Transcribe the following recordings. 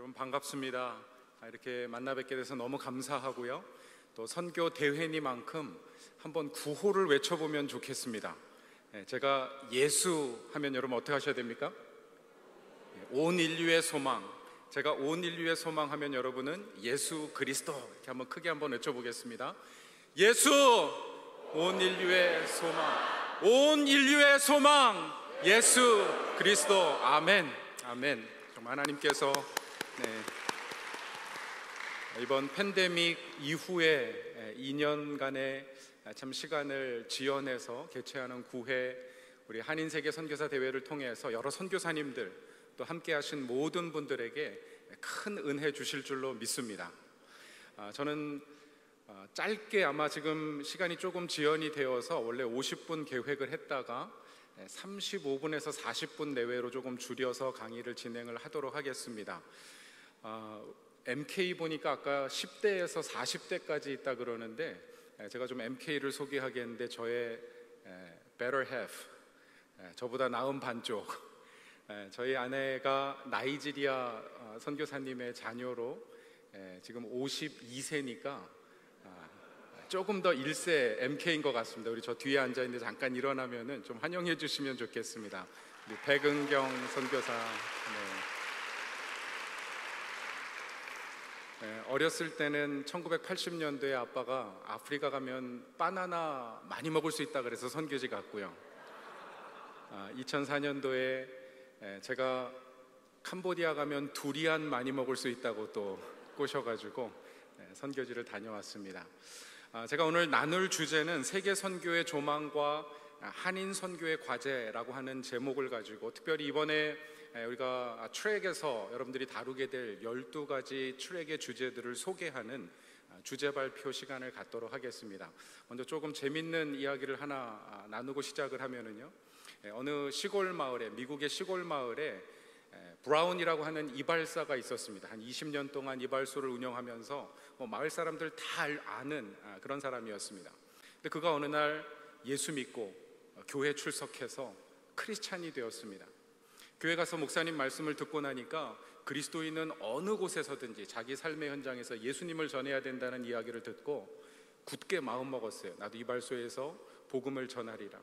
여러분 반갑습니다. 이렇게 만나 뵙게 돼서 너무 감사하고요. 또 선교 대회니만큼 한번 구호를 외쳐보면 좋겠습니다. 제가 예수 하면 여러분 어떻게 하셔야 됩니까? 온 인류의 소망. 제가 온 인류의 소망 하면 여러분은 예수 그리스도 이렇게 한번 크게 한번 외쳐보겠습니다. 예수, 온 인류의 소망, 온 인류의 소망, 예수 그리스도. 아멘. 아멘. 정말 하나님께서 이번 팬데믹 이후에 2년간의 참 시간을 지연해서 개최하는 9회 우리 한인세계 선교사 대회를 통해서 여러 선교사님들 또 함께 하신 모든 분들에게 큰 은혜 주실 줄로 믿습니다. 저는 짧게 아마 지금 시간이 조금 지연이 되어서 원래 50분 계획을 했다가 35분에서 40분 내외로 조금 줄여서 강의를 진행을 하도록 하겠습니다. MK 보니까 아까 10대에서 40대까지 있다 그러는데 제가 좀 MK를 소개하겠는데 저의 better half, 저보다 나은 반쪽, 저희 아내가 나이지리아 선교사님의 자녀로 지금 52세니까 조금 더 1세 MK인 것 같습니다. 우리 저 뒤에 앉아있는데 잠깐 일어나면은 좀 환영해 주시면 좋겠습니다. 우리 백은경 선교사. 어렸을 때는 1980년도에 아빠가 아프리카 가면 바나나 많이 먹을 수 있다 그래서 선교지 갔고요. 2004년도에 제가 캄보디아 가면 두리안 많이 먹을 수 있다고 또 꼬셔가지고 선교지를 다녀왔습니다. 제가 오늘 나눌 주제는 세계 선교의 조망과 한인 선교의 과제라고 하는 제목을 가지고 특별히 이번에 우리가 트랙에서 여러분들이 다루게 될 12가지 트랙의 주제들을 소개하는 주제 발표 시간을 갖도록 하겠습니다. 먼저 조금 재밌는 이야기를 하나 나누고 시작을 하면은요, 어느 시골 마을에, 미국의 시골 마을에 브라운이라고 하는 이발사가 있었습니다. 한 20년 동안 이발소를 운영하면서 마을 사람들 다 아는 그런 사람이었습니다. 근데 그가 어느 날 예수 믿고 교회 출석해서 크리스찬이 되었습니다. 교회 가서 목사님 말씀을 듣고 나니까 그리스도인은 어느 곳에서든지 자기 삶의 현장에서 예수님을 전해야 된다는 이야기를 듣고 굳게 마음먹었어요. 나도 이발소에서 복음을 전하리라.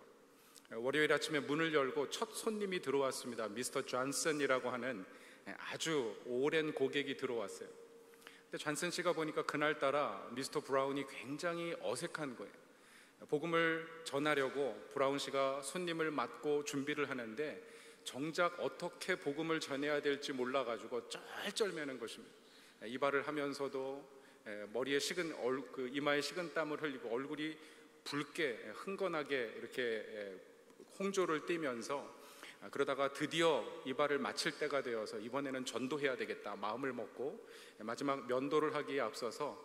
월요일 아침에 문을 열고 첫 손님이 들어왔습니다. 미스터 존슨이라고 하는 아주 오랜 고객이 들어왔어요. 근데 존슨 씨가 보니까 그날따라 미스터 브라운이 굉장히 어색한 거예요. 복음을 전하려고 브라운 씨가 손님을 맞고 준비를 하는데 정작 어떻게 복음을 전해야 될지 몰라가지고 쩔쩔매는 것입니다. 이발을 하면서도 머리에 이마에 식은 땀을 흘리고 얼굴이 붉게 흥건하게 이렇게 홍조를 띠면서 그러다가 드디어 이발을 마칠 때가 되어서 이번에는 전도해야 되겠다 마음을 먹고 마지막 면도를 하기에 앞서서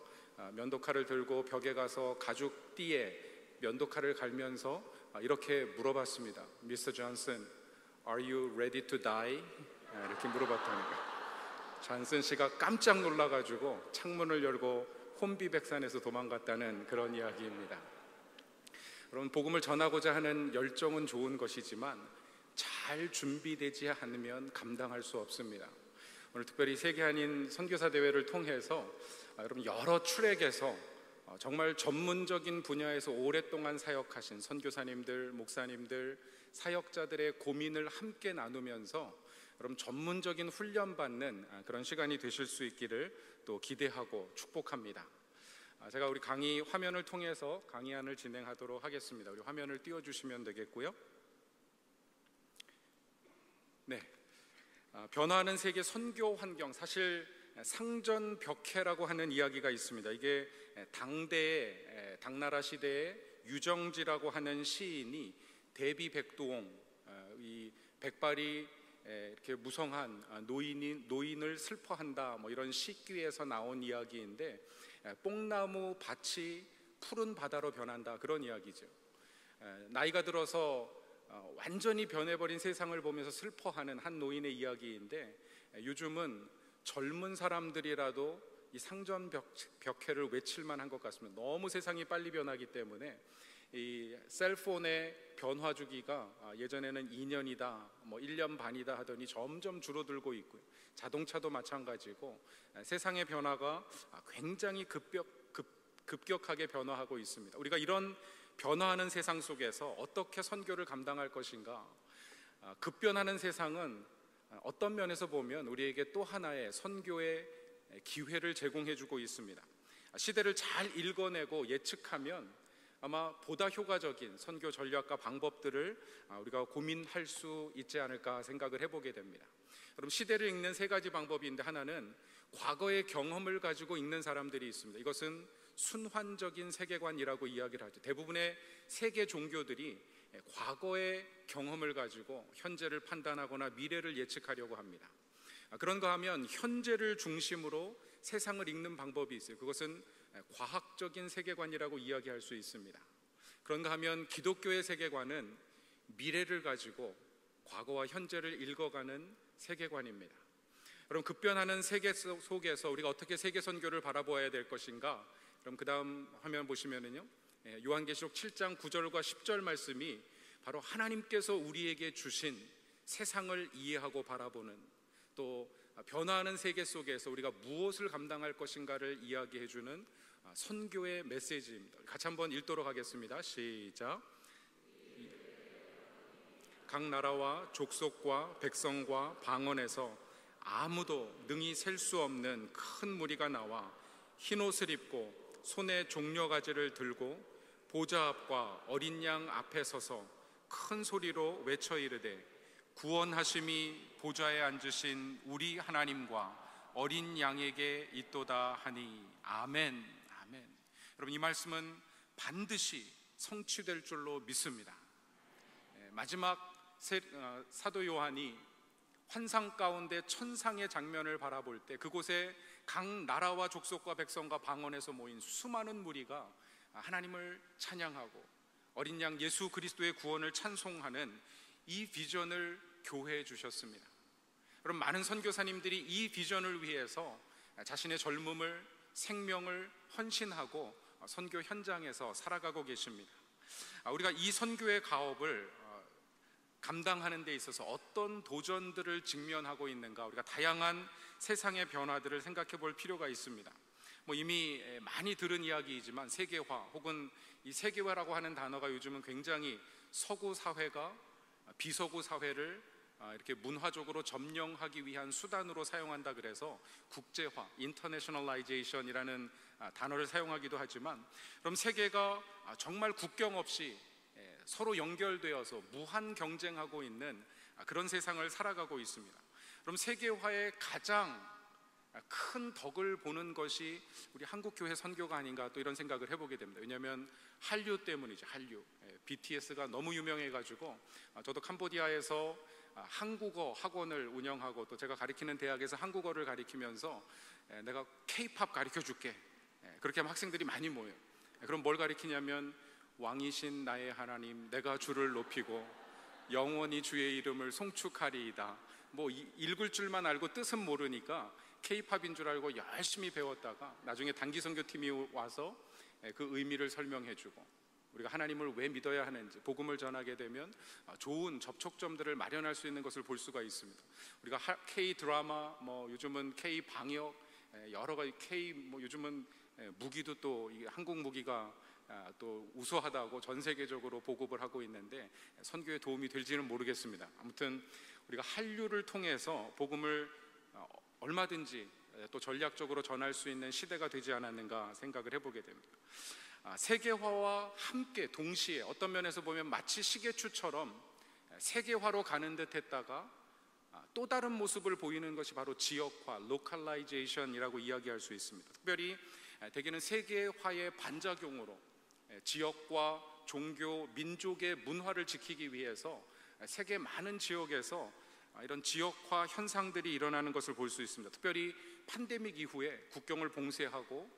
면도칼을 들고 벽에 가서 가죽 띠에 면도칼을 갈면서 이렇게 물어봤습니다. 미스터 존슨, Are you ready to die? 이렇게 물어봤다니까 존슨 씨가 깜짝 놀라가지고 창문을 열고 혼비백산에서 도망갔다는 그런 이야기입니다. 여러분, 복음을 전하고자 하는 열정은 좋은 것이지만 잘 준비되지 않으면 감당할 수 없습니다. 오늘 특별히 세계 한인 선교사 대회를 통해서 여러분 여러 트랙에서 정말 전문적인 분야에서 오랫동안 사역하신 선교사님들, 목사님들, 사역자들의 고민을 함께 나누면서 여러분 전문적인 훈련받는 그런 시간이 되실 수 있기를 또 기대하고 축복합니다. 제가 우리 강의 화면을 통해서 강의안을 진행하도록 하겠습니다. 우리 화면을 띄워주시면 되겠고요. 네, 변화하는 세계 선교 환경, 사실 상전벽해라고 하는 이야기가 있습니다. 이게 당나라 시대의 유정지라고 하는 시인이 대비 백도옹, 이 백발이 이렇게 무성한 노인을 슬퍼한다 이런 시귀에서 나온 이야기인데 뽕나무 밭이 푸른 바다로 변한다 그런 이야기죠. 나이가 들어서 완전히 변해버린 세상을 보면서 슬퍼하는 한 노인의 이야기인데 요즘은 젊은 사람들이라도 이 상전벽해를 외칠 만한 것 같습니다. 너무 세상이 빨리 변하기 때문에 이 셀폰의 변화 주기가 예전에는 2년이다, 뭐 1년 반이다 하더니 점점 줄어들고 있고요. 자동차도 마찬가지고 세상의 변화가 굉장히 급격하게 변화하고 있습니다. 우리가 이런 변화하는 세상 속에서 어떻게 선교를 감당할 것인가? 급변하는 세상은 어떤 면에서 보면 우리에게 또 하나의 선교의 기회를 제공해주고 있습니다. 시대를 잘 읽어내고 예측하면 아마 보다 효과적인 선교 전략과 방법들을 우리가 고민할 수 있지 않을까 생각을 해보게 됩니다. 그럼 시대를 읽는 세 가지 방법이 있는데, 하나는 과거의 경험을 가지고 읽는 사람들이 있습니다. 이것은 순환적인 세계관이라고 이야기를 하죠. 대부분의 세계 종교들이 과거의 경험을 가지고 현재를 판단하거나 미래를 예측하려고 합니다. 그런가 하면 현재를 중심으로 세상을 읽는 방법이 있어요. 그것은 과학적인 세계관이라고 이야기할 수 있습니다. 그런가 하면 기독교의 세계관은 미래를 가지고 과거와 현재를 읽어가는 세계관입니다. 그럼 급변하는 세계 속에서 우리가 어떻게 세계 선교를 바라보아야 될 것인가? 그럼 그 다음 화면 보시면은요, 요한계시록 7장 9절과 10절 말씀이 바로 하나님께서 우리에게 주신 세상을 이해하고 바라보는, 또 변화하는 세계 속에서 우리가 무엇을 감당할 것인가를 이야기해주는 선교의 메시지입니다. 같이 한번 읽도록 하겠습니다. 시작. 각 나라와 족속과 백성과 방언에서 아무도 능히 셀 수 없는 큰 무리가 나와 흰 옷을 입고 손에 종려가지를 들고 보좌 앞과 어린 양 앞에 서서 큰 소리로 외쳐 이르되, 구원하심이 보좌에 앉으신 우리 하나님과 어린 양에게 있도다 하니 아멘. 아멘. 여러분, 이 말씀은 반드시 성취될 줄로 믿습니다. 마지막 사도 요한이 환상 가운데 천상의 장면을 바라볼 때 그곳에 각 나라와 족속과 백성과 방언에서 모인 수많은 무리가 하나님을 찬양하고 어린 양 예수 그리스도의 구원을 찬송하는 이 비전을 교회에 주셨습니다. 그럼 많은 선교사님들이 이 비전을 위해서 자신의 젊음을, 생명을 헌신하고 선교 현장에서 살아가고 계십니다. 우리가 이 선교의 가업을 감당하는 데 있어서 어떤 도전들을 직면하고 있는가, 우리가 다양한 세상의 변화들을 생각해 볼 필요가 있습니다. 이미 많이 들은 이야기이지만 세계화, 혹은 이 세계화라고 하는 단어가 요즘은 굉장히 서구 사회가 비서구 사회를 이렇게 문화적으로 점령하기 위한 수단으로 사용한다 그래서 국제화, 인터내셔널라이제이션이라는 단어를 사용하기도 하지만, 그럼 세계가 정말 국경 없이 서로 연결되어서 무한 경쟁하고 있는 그런 세상을 살아가고 있습니다. 그럼 세계화의 가장 큰 덕을 보는 것이 우리 한국교회 선교가 아닌가, 또 이런 생각을 해보게 됩니다. 왜냐하면 한류 때문이죠. 한류, BTS가 너무 유명해가지고 저도 캄보디아에서 한국어 학원을 운영하고, 또 제가 가르치는 대학에서 한국어를 가르치면서 내가 K-팝 가르쳐줄게, 그렇게 하면 학생들이 많이 모여요. 그럼 뭘 가르치냐면, 왕이신 나의 하나님 내가 주를 높이고 영원히 주의 이름을 송축하리이다. 읽을 줄만 알고 뜻은 모르니까 K-팝인 줄 알고 열심히 배웠다가 나중에 단기 선교팀이 와서 그 의미를 설명해주고, 우리가 하나님을 왜 믿어야 하는지, 복음을 전하게 되면 좋은 접촉점들을 마련할 수 있는 것을 볼 수가 있습니다. 우리가 K-드라마, 요즘은 K-방역, 여러 가지 요즘은 무기도 또 한국 무기가 또 우수하다고 전 세계적으로 보급을 하고 있는데 선교에 도움이 될지는 모르겠습니다. 아무튼 우리가 한류를 통해서 복음을 얼마든지 또 전략적으로 전할 수 있는 시대가 되지 않았는가 생각을 해보게 됩니다. 세계화와 함께 동시에 어떤 면에서 보면 마치 시계추처럼 세계화로 가는 듯 했다가 또 다른 모습을 보이는 것이 바로 지역화, 로컬라이제이션이라고 이야기할 수 있습니다. 특별히 대개는 세계화의 반작용으로 지역과 종교, 민족의 문화를 지키기 위해서 세계 많은 지역에서 이런 지역화 현상들이 일어나는 것을 볼 수 있습니다. 특별히 팬데믹 이후에 국경을 봉쇄하고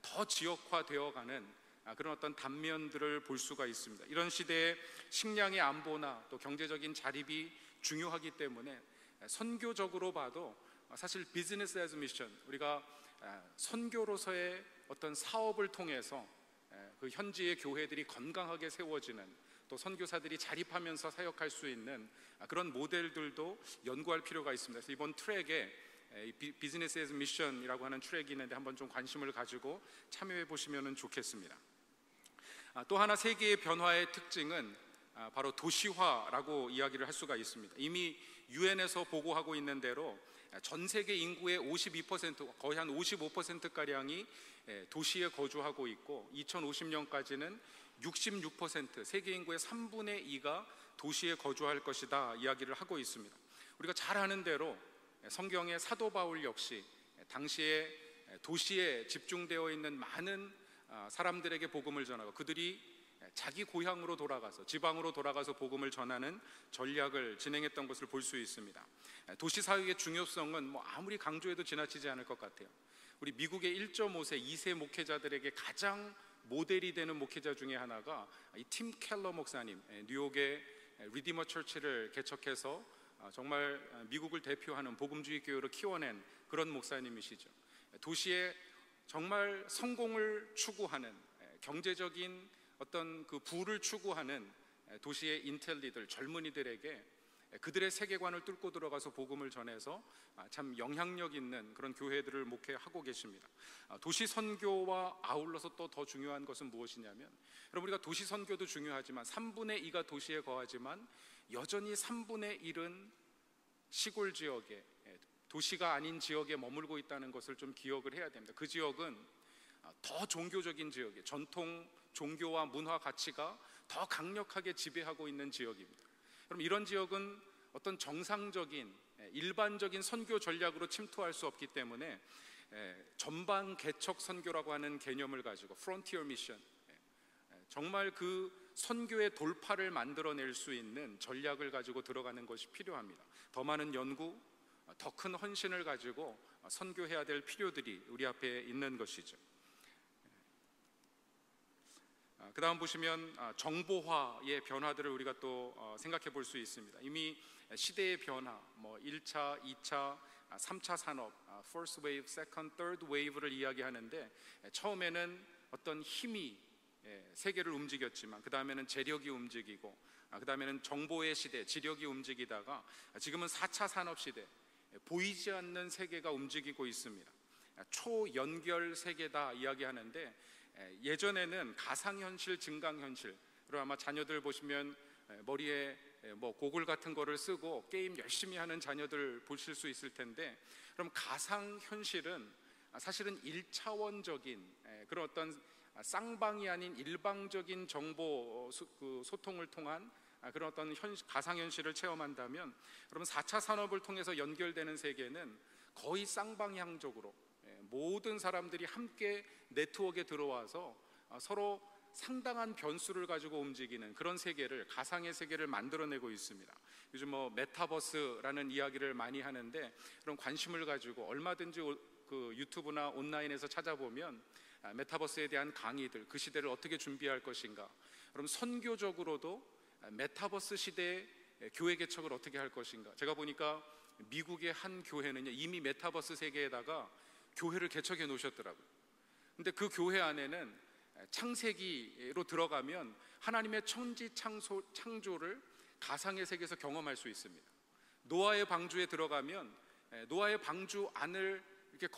더 지역화되어가는 그런 어떤 단면들을 볼 수가 있습니다. 이런 시대에 식량의 안보나 또 경제적인 자립이 중요하기 때문에 선교적으로 봐도 사실 비즈니스 애즈 미션, 우리가 선교로서의 어떤 사업을 통해서 그 현지의 교회들이 건강하게 세워지는, 또 선교사들이 자립하면서 사역할 수 있는 그런 모델들도 연구할 필요가 있습니다. 그래서 이번 트랙에 비즈니스 애즈 미션이라고 하는 트랙이 있는데 한번 좀 관심을 가지고 참여해 보시면 좋겠습니다. 또 하나 세계의 변화의 특징은 바로 도시화라고 이야기를 할 수가 있습니다. 이미 유엔에서 보고하고 있는 대로 전 세계 인구의 52%, 거의 한 55%가량이 도시에 거주하고 있고 2050년까지는 66%, 세계 인구의 3분의 2가 도시에 거주할 것이다 이야기를 하고 있습니다. 우리가 잘 아는 대로 성경의 사도 바울 역시 당시에 도시에 집중되어 있는 많은 사람들에게 복음을 전하고 그들이 자기 고향으로 돌아가서, 지방으로 돌아가서 복음을 전하는 전략을 진행했던 것을 볼 수 있습니다. 도시 사역의 중요성은 아무리 강조해도 지나치지 않을 것 같아요. 우리 미국의 1.5세, 2세 목회자들에게 가장 모델이 되는 목회자 중에 하나가 이 팀 켈러 목사님, 뉴욕의 리디머 처치를 개척해서 정말 미국을 대표하는 복음주의 교회로 키워낸 그런 목사님이시죠. 도시에 정말 성공을 추구하는, 경제적인 어떤 그 부를 추구하는 도시의 인텔리들, 젊은이들에게 그들의 세계관을 뚫고 들어가서 복음을 전해서 참 영향력 있는 그런 교회들을 목회하고 계십니다. 도시 선교와 아울러서 또 더 중요한 것은 무엇이냐면, 여러분, 우리가 도시 선교도 중요하지만 3분의 2가 도시에 거하지만 여전히 3분의 1은 시골 지역에, 도시가 아닌 지역에 머물고 있다는 것을 좀 기억을 해야 됩니다. 그 지역은 더 종교적인 지역이에요. 전통 종교와 문화 가치가 더 강력하게 지배하고 있는 지역입니다. 그럼 이런 지역은 어떤 정상적인 일반적인 선교 전략으로 침투할 수 없기 때문에 전방 개척 선교라고 하는 개념을 가지고 프론티어 미션, 정말 그 선교의 돌파를 만들어낼 수 있는 전략을 가지고 들어가는 것이 필요합니다. 더 많은 연구, 더 큰 헌신을 가지고 선교해야 될 필요들이 우리 앞에 있는 것이죠. 그 다음 보시면 정보화의 변화들을 우리가 또 생각해 볼 수 있습니다. 이미 시대의 변화, 1차, 2차, 3차 산업, First Wave, Second, Third Wave를 이야기하는데, 처음에는 어떤 힘이 세계를 움직였지만 그 다음에는 재력이 움직이고, 그 다음에는 정보의 시대, 지력이 움직이다가 지금은 4차 산업 시대, 보이지 않는 세계가 움직이고 있습니다. 초연결 세계다 이야기하는데, 예전에는 가상현실, 증강현실, 그리고 아마 자녀들 보시면 머리에 고글 같은 거를 쓰고 게임 열심히 하는 자녀들 보실 수 있을 텐데, 그럼 가상현실은 사실은 1차원적인 그런 어떤 쌍방이 아닌 일방적인 정보 소통을 통한 그런 어떤 가상현실을 체험한다면, 그러면 4차 산업을 통해서 연결되는 세계는 거의 쌍방향적으로 모든 사람들이 함께 네트워크에 들어와서 서로 상당한 변수를 가지고 움직이는 그런 세계를, 가상의 세계를 만들어내고 있습니다. 요즘 메타버스라는 이야기를 많이 하는데, 그런 관심을 가지고 얼마든지 그 유튜브나 온라인에서 찾아보면 메타버스에 대한 강의들, 그 시대를 어떻게 준비할 것인가, 그럼 선교적으로도 메타버스 시대의 교회 개척을 어떻게 할 것인가. 제가 보니까 미국의 한 교회는 이미 메타버스 세계에다가 교회를 개척해 놓으셨더라고요. 근데 그 교회 안에는 창세기로 들어가면 하나님의 천지 창조를 가상의 세계에서 경험할 수 있습니다. 노아의 방주에 들어가면 노아의 방주 안을 이렇게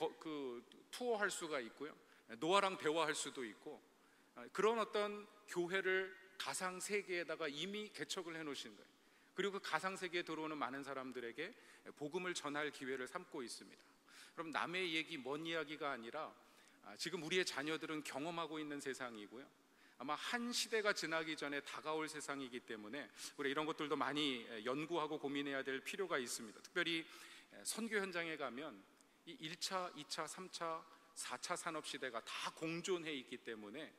투어할 수가 있고요, 노아랑 대화할 수도 있고, 그런 어떤 교회를 가상 세계에다가 이미 개척을 해 놓으신 거예요. 그리고 그 가상 세계에 들어오는 많은 사람들에게 복음을 전할 기회를 삼고 있습니다. 그럼 남의 얘기, 먼 이야기가 아니라 지금 우리의 자녀들은 경험하고 있는 세상이고요, 아마 한 시대가 지나기 전에 다가올 세상이기 때문에 우리 이런 것들도 많이 연구하고 고민해야 될 필요가 있습니다. 특별히 선교 현장에 가면 이 1차, 2차, 3차, 4차 산업 시대가 다 공존해 있기 때문에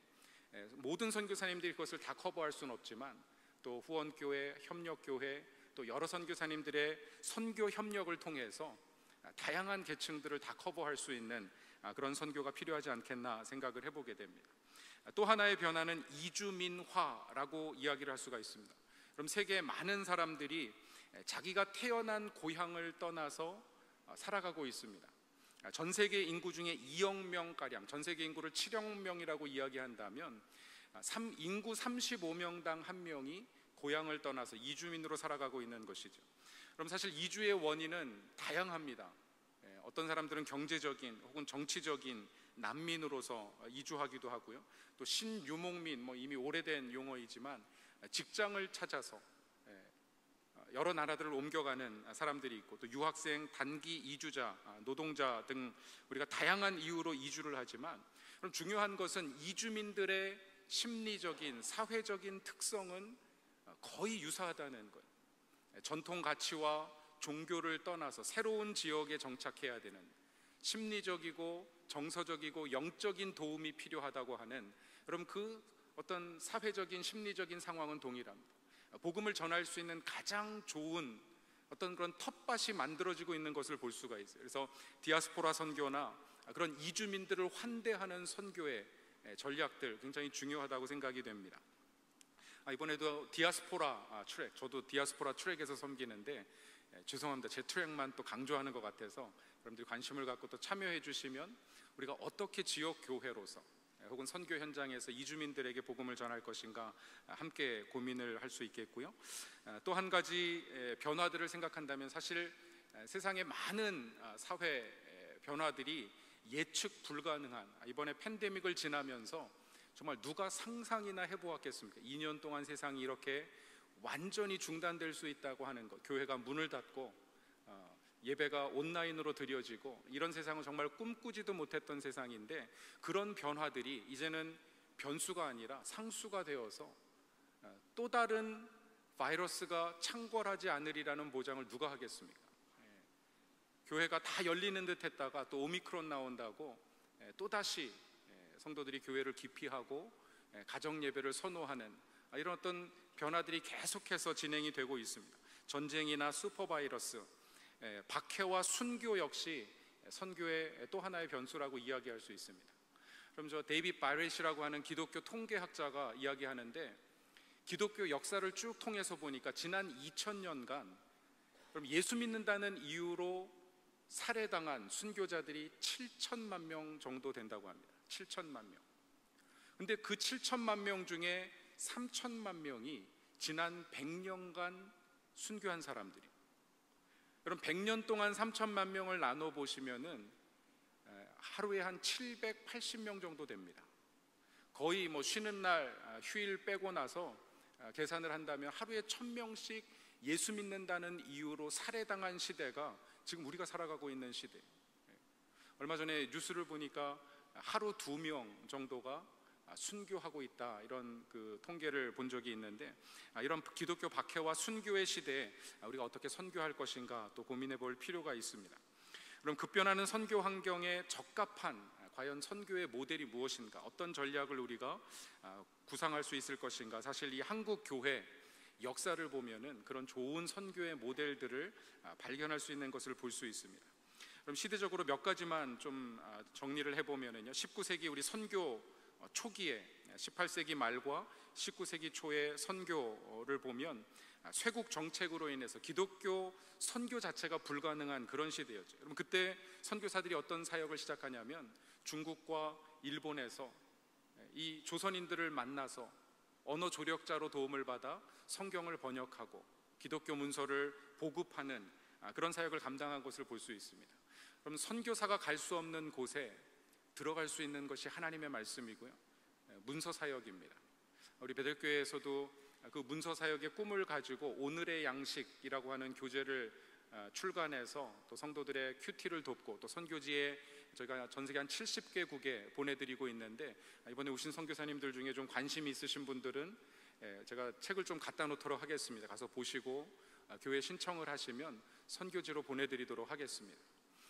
모든 선교사님들이 그것을 다 커버할 수는 없지만, 또 후원교회, 협력교회, 또 여러 선교사님들의 선교 협력을 통해서 다양한 계층들을 다 커버할 수 있는 그런 선교가 필요하지 않겠나 생각을 해보게 됩니다. 또 하나의 변화는 이주민화라고 이야기를 할 수가 있습니다. 그럼 세계의 많은 사람들이 자기가 태어난 고향을 떠나서 살아가고 있습니다. 전 세계 인구 중에 2억 명가량, 전 세계 인구를 7억 명이라고 이야기한다면 인구 35명당 1명이 고향을 떠나서 이주민으로 살아가고 있는 것이죠. 그럼 사실 이주의 원인은 다양합니다. 어떤 사람들은 경제적인 혹은 정치적인 난민으로서 이주하기도 하고요. 또 신유목민, 이미 오래된 용어이지만 직장을 찾아서 여러 나라들을 옮겨가는 사람들이 있고, 또 유학생, 단기 이주자, 노동자 등 우리가 다양한 이유로 이주를 하지만, 그럼 중요한 것은 이주민들의 심리적인, 사회적인 특성은 거의 유사하다는 거예요. 전통 가치와 종교를 떠나서 새로운 지역에 정착해야 되는, 심리적이고 정서적이고 영적인 도움이 필요하다고 하는, 그럼 그 어떤 사회적인 심리적인 상황은 동일합니다. 복음을 전할 수 있는 가장 좋은 어떤 그런 텃밭이 만들어지고 있는 것을 볼 수가 있어요. 그래서 디아스포라 선교나 그런 이주민들을 환대하는 선교의 전략들 굉장히 중요하다고 생각이 됩니다. 이번에도 디아스포라 트랙, 저도 디아스포라 트랙에서 섬기는데 죄송합니다. 제 트랙만 또 강조하는 것 같아서 여러분들이 관심을 갖고 또 참여해 주시면 우리가 어떻게 지역 교회로서 혹은 선교 현장에서 이주민들에게 복음을 전할 것인가 함께 고민을 할 수 있겠고요. 또 한 가지 변화들을 생각한다면 사실 세상의 많은 사회 변화들이 예측 불가능한, 이번에 팬데믹을 지나면서 정말 누가 상상이나 해보았겠습니까? 2년 동안 세상이 이렇게 완전히 중단될 수 있다고 하는 것, 교회가 문을 닫고 예배가 온라인으로 드려지고, 이런 세상은 정말 꿈꾸지도 못했던 세상인데, 그런 변화들이 이제는 변수가 아니라 상수가 되어서 또 다른 바이러스가 창궐하지 않으리라는 보장을 누가 하겠습니까? 교회가 다 열리는 듯 했다가 또 오미크론 나온다고 또다시 성도들이 교회를 기피하고 가정 예배를 선호하는 이런 어떤 변화들이 계속해서 진행이 되고 있습니다. 전쟁이나 슈퍼바이러스, 박해와 순교 역시 선교의 또 하나의 변수라고 이야기할 수 있습니다. 그럼 저 데이빗 바렛이라고 하는 기독교 통계학자가 이야기하는데, 기독교 역사를 쭉 통해서 보니까 지난 2000년간 그럼 예수 믿는다는 이유로 살해당한 순교자들이 7천만 명 정도 된다고 합니다. 7천만 명. 근데 그 7천만 명 중에 3천만 명이 지난 100년간 순교한 사람들이. 그럼 100년 동안 3천만 명을 나눠 보시면은 하루에 한 780명 정도 됩니다. 거의 쉬는 날 휴일 빼고 나서 계산을 한다면 하루에 1000명씩 예수 믿는다는 이유로 살해당한 시대가 지금 우리가 살아가고 있는 시대. 얼마 전에 뉴스를 보니까 하루 2명 정도가 순교하고 있다, 이런 그 통계를 본 적이 있는데, 이런 기독교 박해와 순교의 시대에 우리가 어떻게 선교할 것인가 또 고민해 볼 필요가 있습니다. 그럼 급변하는 선교 환경에 적합한 과연 선교의 모델이 무엇인가, 어떤 전략을 우리가 구상할 수 있을 것인가. 사실 이 한국 교회 역사를 보면은 그런 좋은 선교의 모델들을 발견할 수 있는 것을 볼 수 있습니다. 그럼 시대적으로 몇 가지만 좀 정리를 해보면은요, 19세기 우리 선교 초기에 18세기 말과 19세기 초의 선교를 보면 쇄국 정책으로 인해서 기독교 선교 자체가 불가능한 그런 시대였죠. 여러분, 그때 선교사들이 어떤 사역을 시작하냐면 중국과 일본에서 이 조선인들을 만나서 언어 조력자로 도움을 받아 성경을 번역하고 기독교 문서를 보급하는 그런 사역을 감당한 것을 볼 수 있습니다. 그럼 선교사가 갈 수 없는 곳에 들어갈 수 있는 것이 하나님의 말씀이고요, 문서 사역입니다. 우리 베들교회에서도 그 문서 사역의 꿈을 가지고 오늘의 양식이라고 하는 교재를 출간해서 또 성도들의 큐티를 돕고, 또 선교지에 저희가 전 세계 한 70개국에 보내드리고 있는데, 이번에 오신 선교사님들 중에 좀 관심이 있으신 분들은 제가 책을 좀 갖다 놓도록 하겠습니다. 가서 보시고 교회 신청을 하시면 선교지로 보내드리도록 하겠습니다.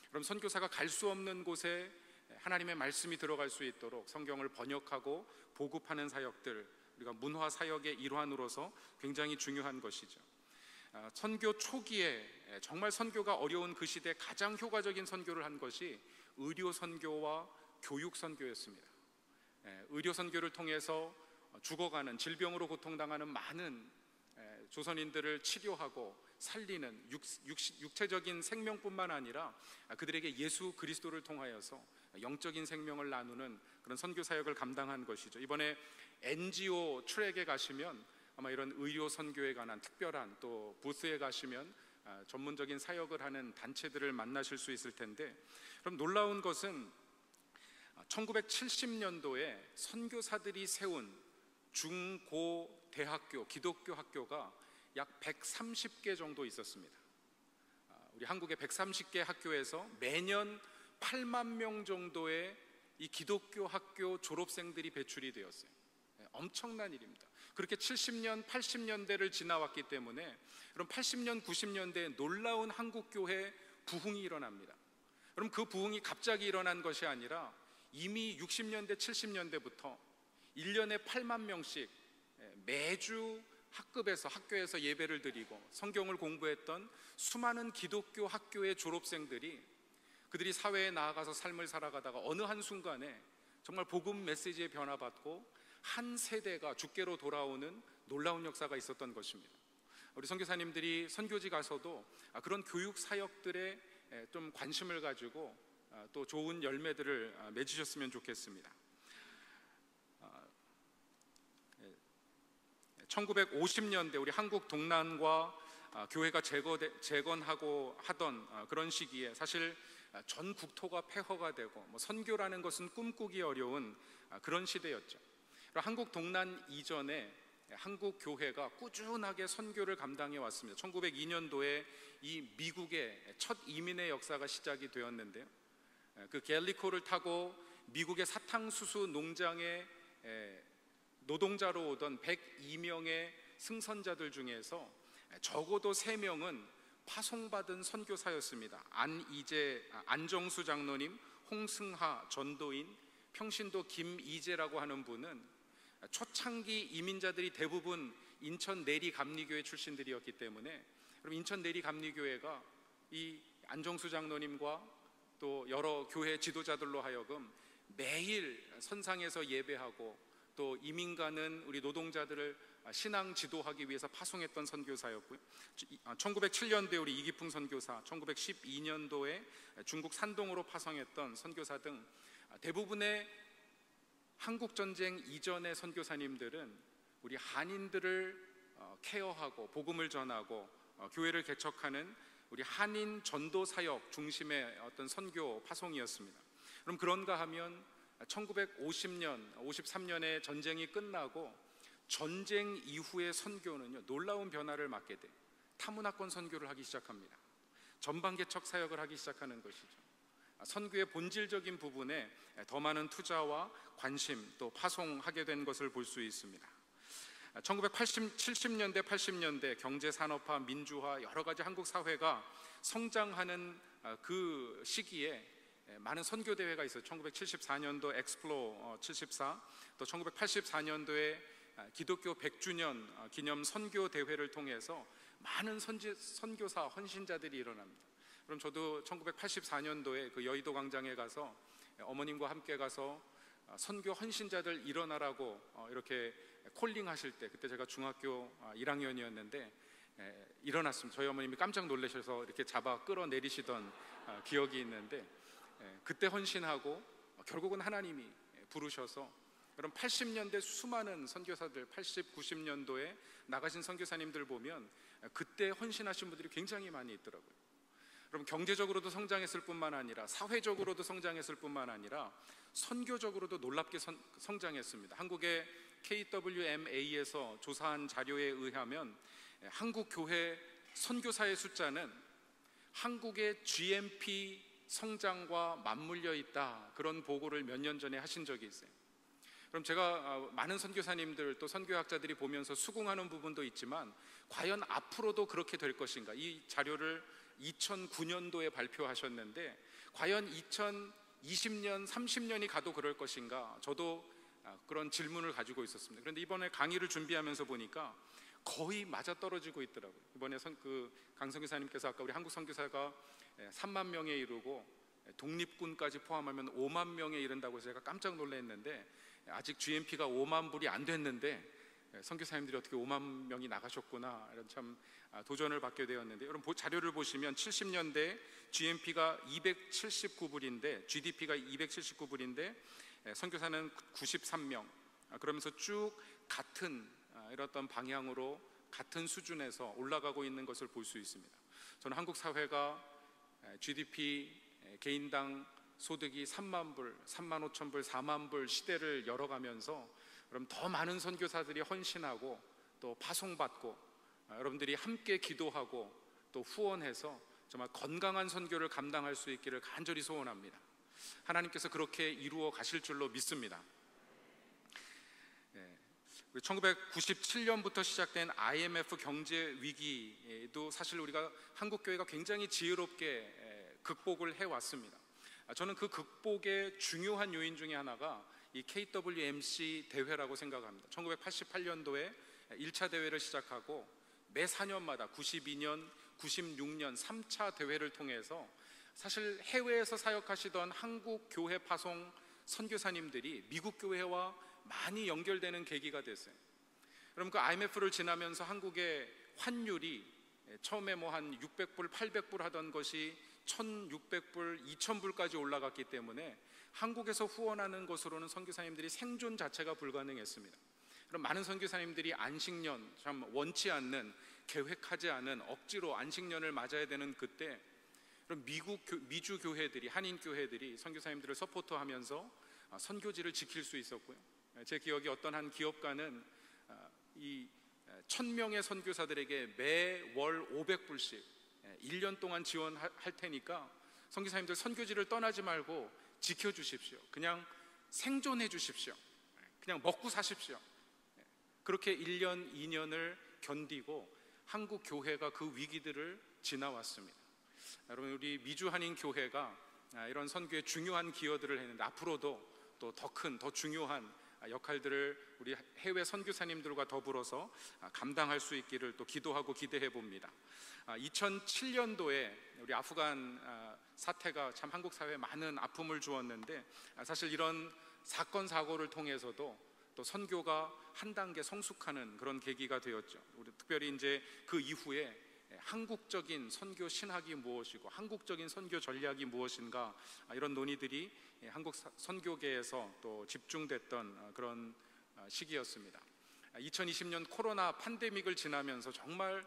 그럼 선교사가 갈 수 없는 곳에 하나님의 말씀이 들어갈 수 있도록 성경을 번역하고 보급하는 사역들, 우리가 문화 사역의 일환으로서 굉장히 중요한 것이죠. 선교 초기에 정말 선교가 어려운 그 시대에 가장 효과적인 선교를 한 것이 의료 선교와 교육 선교였습니다. 의료 선교를 통해서 죽어가는, 질병으로 고통당하는 많은 조선인들을 치료하고 살리는 육체적인 생명뿐만 아니라 그들에게 예수 그리스도를 통하여서 영적인 생명을 나누는 그런 선교 사역을 감당한 것이죠. 이번에 NGO 트랙에 가시면 아마 이런 의료 선교에 관한 특별한, 또 부스에 가시면 전문적인 사역을 하는 단체들을 만나실 수 있을 텐데, 그럼 놀라운 것은 1970년도에 선교사들이 세운 중고 대학교, 기독교 학교가 약 130개 정도 있었습니다. 우리 한국의 130개 학교에서 매년 8만 명 정도의 이 기독교 학교 졸업생들이 배출이 되었어요. 엄청난 일입니다. 그렇게 70년, 80년대를 지나왔기 때문에 그럼 80년, 90년대에 놀라운 한국교회 부흥이 일어납니다. 그럼 그 부흥이 갑자기 일어난 것이 아니라 이미 60년대, 70년대부터 1년에 8만 명씩 매주 학교에서 예배를 드리고 성경을 공부했던 수많은 기독교 학교의 졸업생들이, 그들이 사회에 나아가서 삶을 살아가다가 어느 한순간에 정말 복음 메시지에 변화받고 한 세대가 주께로 돌아오는 놀라운 역사가 있었던 것입니다. 우리 선교사님들이 선교지 가서도 그런 교육 사역들에 좀 관심을 가지고 또 좋은 열매들을 맺으셨으면 좋겠습니다. 1950년대 우리 한국 동남과 교회가 재건하고 하던 그런 시기에 사실 전 국토가 폐허가 되고 선교라는 것은 꿈꾸기 어려운 그런 시대였죠. 한국 동남 이전에 한국 교회가 꾸준하게 선교를 감당해 왔습니다. 1902년도에 이 미국의 첫 이민의 역사가 시작이 되었는데요, 그 갤리코를 타고 미국의 사탕수수 농장에 노동자로 오던 102명의 승선자들 중에서 적어도 3명은 파송받은 선교사였습니다. 안정수 장로님, 홍승하 전도인, 평신도 김이재라고 하는 분은 초창기 이민자들이 대부분 인천 내리감리교회 출신들이었기 때문에, 그럼 인천 내리감리교회가 이 안정수 장로님과 또 여러 교회 지도자들로 하여금 매일 선상에서 예배하고 또 이민 가는 우리 노동자들을 신앙 지도하기 위해서 파송했던 선교사였고요. 1907년도에 우리 이기풍 선교사, 1912년도에 중국 산동으로 파송했던 선교사 등 대부분의 한국전쟁 이전의 선교사님들은 우리 한인들을 케어하고 복음을 전하고 교회를 개척하는 우리 한인 전도 사역 중심의 어떤 선교 파송이었습니다. 그럼 그런가 하면 1950년, 53년에 전쟁이 끝나고 전쟁 이후의 선교는요, 놀라운 변화를 맞게 돼 타문화권 선교를 하기 시작합니다. 전방개척 사역을 하기 시작하는 것이죠. 선교의 본질적인 부분에 더 많은 투자와 관심 또 파송하게 된 것을 볼 수 있습니다. 1970년대, 80년대 경제산업화, 민주화, 여러 가지 한국 사회가 성장하는 그 시기에 많은 선교 대회가 있어요. 1974년도 엑스플로 74, 또 1984년도에 기독교 100주년 기념 선교 대회를 통해서 많은 선교사 헌신자들이 일어납니다. 그럼 저도 1984년도에 그 여의도 광장에 가서 어머님과 함께 가서 선교 헌신자들 일어나라고 이렇게 콜링하실 때, 그때 제가 중학교 1학년이었는데 일어났습니다. 저희 어머님이 깜짝 놀라셔서 이렇게 잡아 끌어내리시던 기억이 있는데, 그때 헌신하고 결국은 하나님이 부르셔서, 그럼 80년대 수많은 선교사들, 80, 90년도에 나가신 선교사님들 보면 그때 헌신하신 분들이 굉장히 많이 있더라고요. 그럼 경제적으로도 성장했을 뿐만 아니라 사회적으로도 성장했을 뿐만 아니라 선교적으로도 놀랍게 성장했습니다. 한국의 KWMA에서 조사한 자료에 의하면 한국 교회 선교사의 숫자는 한국의 GNP 성장과 맞물려 있다, 그런 보고를 몇 년 전에 하신 적이 있어요. 그럼 제가 많은 선교사님들 또 선교학자들이 보면서 수긍하는 부분도 있지만, 과연 앞으로도 그렇게 될 것인가? 이 자료를 2009년도에 발표하셨는데 과연 2020년, 30년이 가도 그럴 것인가? 저도 그런 질문을 가지고 있었습니다. 그런데 이번에 강의를 준비하면서 보니까 거의 맞아떨어지고 있더라고요. 이번에 강선교사님께서 아까 우리 한국 선교사가 3만 명에 이르고 독립군까지 포함하면 5만 명에 이른다고 해서 제가 깜짝 놀랐는데, 아직 GNP가 5만 불이 안 됐는데 선교사님들이 어떻게 5만 명이 나가셨구나, 이런 참 도전을 받게 되었는데, 여러분 자료를 보시면 70년대 GNP가 279불인데 GDP가 279불인데 선교사는 93명, 그러면서 쭉 같은 이런 방향으로 같은 수준에서 올라가고 있는 것을 볼 수 있습니다. 저는 한국 사회가 GDP 개인당 소득이 3만 불, 3만 5천 불, 4만 불 시대를 열어가면서 그럼 더 많은 선교사들이 헌신하고 또 파송받고 여러분들이 함께 기도하고 또 후원해서 정말 건강한 선교를 감당할 수 있기를 간절히 소원합니다. 하나님께서 그렇게 이루어 가실 줄로 믿습니다. 1997년부터 시작된 IMF 경제 위기도 사실 우리가 한국 교회가 굉장히 지혜롭게 극복을 해왔습니다. 저는 그 극복의 중요한 요인 중에 하나가 이 KWMC 대회라고 생각합니다. 1988년도에 1차 대회를 시작하고 매 4년마다 92년, 96년 3차 대회를 통해서 사실 해외에서 사역하시던 한국 교회 파송 선교사님들이 미국 교회와 많이 연결되는 계기가 됐어요. 그럼 그 IMF를 지나면서 한국의 환율이 처음에 뭐 한 600불, 800불 하던 것이 1600불, 2000불까지 올라갔기 때문에 한국에서 후원하는 것으로는 선교사님들이 생존 자체가 불가능했습니다. 그럼 많은 선교사님들이 안식년, 참 원치 않는, 계획하지 않은 억지로 안식년을 맞아야 되는 그때, 그럼 미주 교회들이, 한인 교회들이 선교사님들을 서포트하면서 선교지를 지킬 수 있었고요. 제 기억에 어떤 한 기업가는 이 1000명의 선교사들에게 매월 500불씩 1년 동안 지원할 테니까 선교사님들 선교지를 떠나지 말고 지켜주십시오. 그냥 생존해 주십시오. 그냥 먹고 사십시오. 그렇게 1년, 2년을 견디고 한국 교회가 그 위기들을 지나왔습니다. 여러분, 우리 미주 한인 교회가 이런 선교에 중요한 기여들을 했는데 앞으로도 또 더 큰, 더 중요한 역할들을 우리 해외 선교사님들과 더불어서 감당할 수 있기를 또 기도하고 기대해 봅니다. 2007년도에 우리 아프간 사태가 참 한국 사회에 많은 아픔을 주었는데, 사실 이런 사건 사고를 통해서도 또 선교가 한 단계 성숙하는 그런 계기가 되었죠. 우리 특별히 이제 그 이후에 한국적인 선교 신학이 무엇이고 한국적인 선교 전략이 무엇인가, 이런 논의들이 한국 선교계에서 또 집중됐던 그런 시기였습니다. 2020년 코로나 팬데믹을 지나면서 정말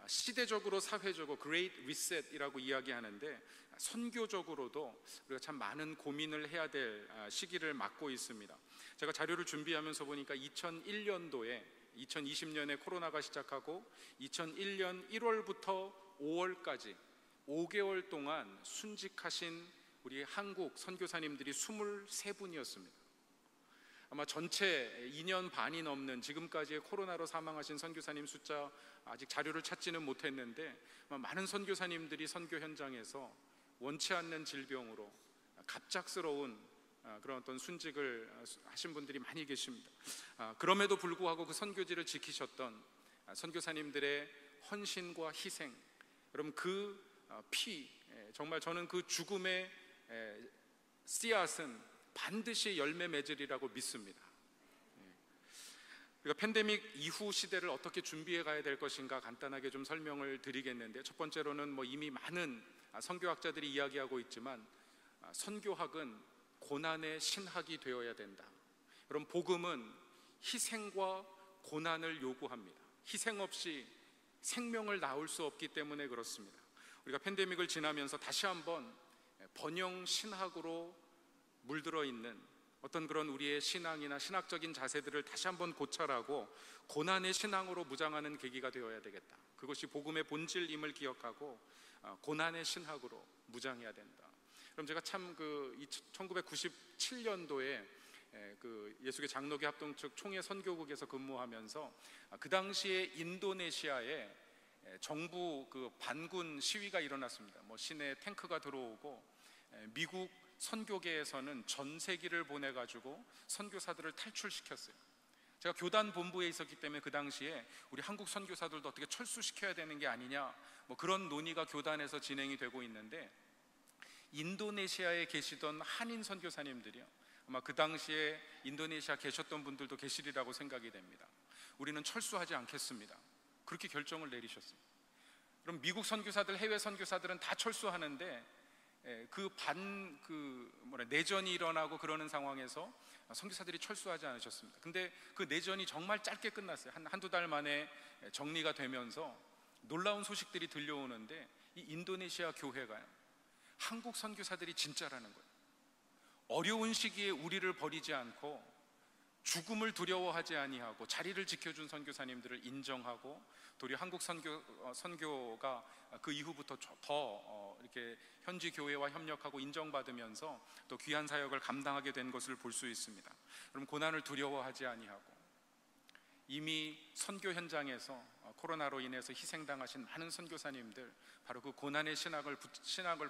시대적으로, 사회적으로 그레이트 리셋이라고 이야기하는데, 선교적으로도 우리가 참 많은 고민을 해야 될 시기를 맞고 있습니다. 제가 자료를 준비하면서 보니까 2001년도에 2020년에 코로나가 시작하고 2001년 1월부터 5월까지 5개월 동안 순직하신 우리 한국 선교사님들이 23분이었습니다. 아마 전체 2년 반이 넘는 지금까지의 코로나로 사망하신 선교사님 숫자 아직 자료를 찾지는 못했는데, 많은 선교사님들이 선교 현장에서 원치 않는 질병으로 갑작스러운 그런 어떤 순직을 하신 분들이 많이 계십니다. 그럼에도 불구하고 그 선교지를 지키셨던 선교사님들의 헌신과 희생, 여러분 그 피, 정말 저는 그 죽음의 씨앗은 반드시 열매 맺으리라고 믿습니다. 우리가 팬데믹 이후 시대를 어떻게 준비해 가야 될 것인가 간단하게 좀 설명을 드리겠는데, 첫 번째로는 이미 많은 선교학자들이 이야기하고 있지만 선교학은 고난의 신학이 되어야 된다. 그럼 복음은 희생과 고난을 요구합니다. 희생 없이 생명을 낳을 수 없기 때문에 그렇습니다. 우리가 팬데믹을 지나면서 다시 한번 번영 신학으로 물들어 있는 어떤 그런 우리의 신앙이나 신학적인 자세들을 다시 한번 고찰하고 고난의 신앙으로 무장하는 계기가 되어야 되겠다. 그것이 복음의 본질임을 기억하고 고난의 신학으로 무장해야 된다. 그럼 제가 참 1997년도에 그 예수교 장로교 합동 측 총회 선교국에서 근무하면서 그 당시에 인도네시아에 정부 그 반군 시위가 일어났습니다. 시내에 탱크가 들어오고 미국 선교계에서는 전세기를 보내가지고 선교사들을 탈출시켰어요. 제가 교단 본부에 있었기 때문에 그 당시에 우리 한국 선교사들도 어떻게 철수시켜야 되는 게 아니냐, 그런 논의가 교단에서 진행이 되고 있는데, 인도네시아에 계시던 한인 선교사님들이요, 아마 그 당시에 인도네시아 계셨던 분들도 계시리라고 생각이 됩니다. 우리는 철수하지 않겠습니다. 그렇게 결정을 내리셨습니다. 그럼 미국 선교사들, 해외 선교사들은 다 철수하는데 내전이 일어나고 그러는 상황에서 선교사들이 철수하지 않으셨습니다. 근데 그 내전이 정말 짧게 끝났어요. 한두 달 만에 정리가 되면서 놀라운 소식들이 들려오는데, 이 인도네시아 교회가요, 한국 선교사들이 진짜라는 거예요. 어려운 시기에 우리를 버리지 않고 죽음을 두려워하지 아니하고 자리를 지켜준 선교사님들을 인정하고, 도리어 한국 선교가 그 이후부터 더 이렇게 현지 교회와 협력하고 인정받으면서 또 귀한 사역을 감당하게 된 것을 볼 수 있습니다. 그럼 고난을 두려워하지 아니하고, 이미 선교 현장에서 코로나로 인해서 희생당하신 많은 선교사님들, 바로 그 고난의 신학을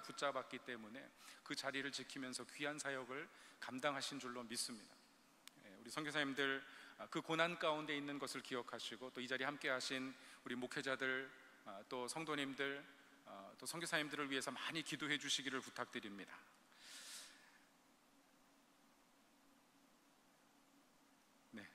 붙잡았기 때문에 그 자리를 지키면서 귀한 사역을 감당하신 줄로 믿습니다. 우리 선교사님들 그 고난 가운데 있는 것을 기억하시고, 또 이 자리에 함께 하신 우리 목회자들, 또 성도님들, 또 선교사님들을 위해서 많이 기도해 주시기를 부탁드립니다. 네,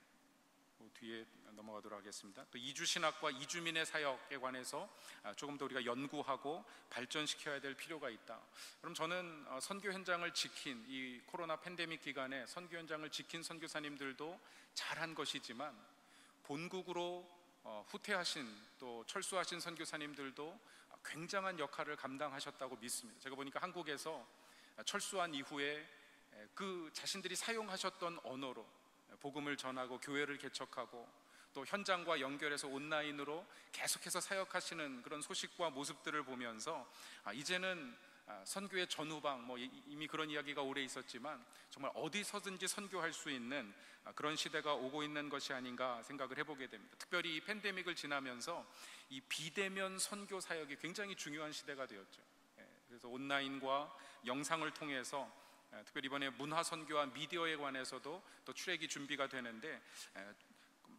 뒤에 넘어가도록 하겠습니다. 또 이주신학과 이주민의 사역에 관해서 조금 더 우리가 연구하고 발전시켜야 될 필요가 있다. 그럼 저는 선교 현장을 지킨, 이 코로나 팬데믹 기간에 선교 현장을 지킨 선교사님들도 잘한 것이지만, 본국으로 후퇴하신, 또 철수하신 선교사님들도 굉장한 역할을 감당하셨다고 믿습니다. 제가 보니까 한국에서 철수한 이후에 그 자신들이 사용하셨던 언어로 복음을 전하고 교회를 개척하고, 또 현장과 연결해서 온라인으로 계속해서 사역하시는 그런 소식과 모습들을 보면서 이제는 선교의 전후방, 이미 그런 이야기가 오래 있었지만 정말 어디서든지 선교할 수 있는 그런 시대가 오고 있는 것이 아닌가 생각을 해보게 됩니다. 특별히 이 팬데믹을 지나면서 이 비대면 선교 사역이 굉장히 중요한 시대가 되었죠. 그래서 온라인과 영상을 통해서 특별히 이번에 문화 선교와 미디어에 관해서도 또 출애기 준비가 되는데,